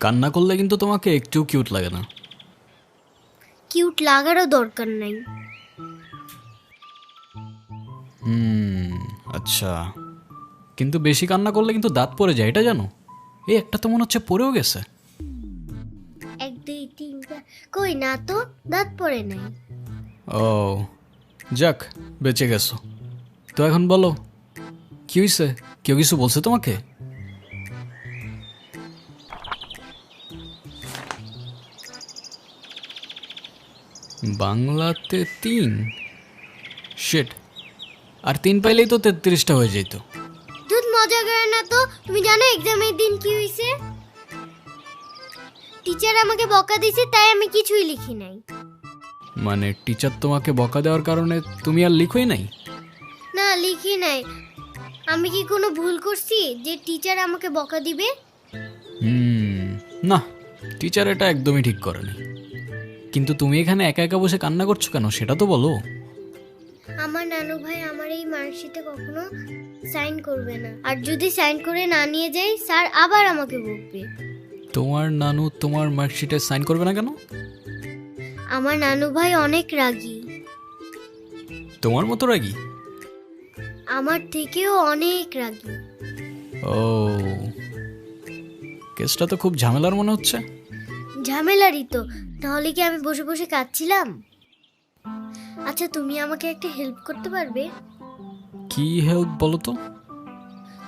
কান্না করলে কিন্তু তোমাকে একটু কিউট লাগে না। কিউট লাগারও দরকার নাই। আচ্ছা, কিন্তু বেশি কান্না করলে কিন্তু দাঁত পড়ে যায়, এটা জানো? এই একটা তো মনে হচ্ছে পড়েও গেছে। 1 2 3 4 কই না তো, দাঁত পড়ে নাই। ও যাক, বেঁচে গেছো। তো এখন বলো, কি হয়েছে? কেউ কিছু বলছে তোমাকে? বাংলাতে 3? শিট, আর 3 পাইলেই তো 33টা হয়ে যেত। দুধ মজা করে না তো। তুমি জানো এক্সামের দিন কি হয়েছে? টিচার আমাকে বকা দিয়েছে, তাই আমি কিছুই লিখি নাই। মানে টিচার তোমাকে বকা দেওয়ার কারণে তুমি আর লিখোই নাই? না, লিখি নাই। আমি কি কোনো ভুল করছি যে টিচার আমাকে বকা দিবে? না, টিচার এটা একদমই ঠিক করেনি। কিন্তু তুমি এখানে একা একা বসে কান্না করছো কেন, সেটা তো বলো। আমার নানু ভাই আমার এই মার্কশিটে কখনো সাইন করবে না, আর যদি সাইন করে না নিয়ে যাই স্যার আবার আমাকে বকবে। তোমার নানু তোমার মার্কশিটে সাইন করবে না কেন? আমার নানু ভাই অনেক রাগী, তোমার মতো রাগী? আমার থেকেও অনেক রাগী। ও, কেসটা তো খুব ঝামেলার মনে হচ্ছে। ঝামেলারই তো, তাহলে কি আমি বসে বসে কাঁদছিলাম? আচ্ছা, তুমি আমাকে একটা হেল্প করতে পারবে? কি হেল্প বলো তো?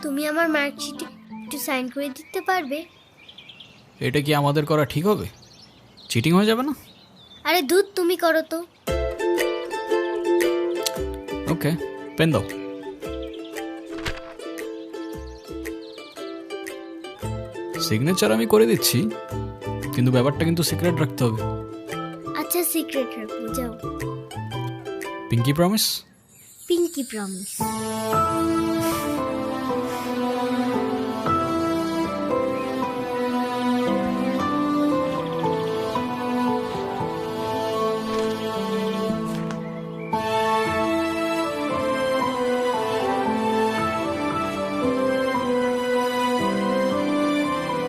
তুমি আমার মার্কশিটে একটু সাইন করে দিতে পারবে? এটা কি আমাদের করা ঠিক হবে? চিটিং হয়ে যাবে না? আরে দুধ, তুমি করো তো। ওকে, পেন দাও। সিগনেচার আমি করে দিচ্ছি, কিন্তু ব্যাপারটা কিন্তু সিক্রেট রাখতে হবে। আচ্ছা, সিক্রেট রাখবো, যাও। Pinky promise? Pinky promise.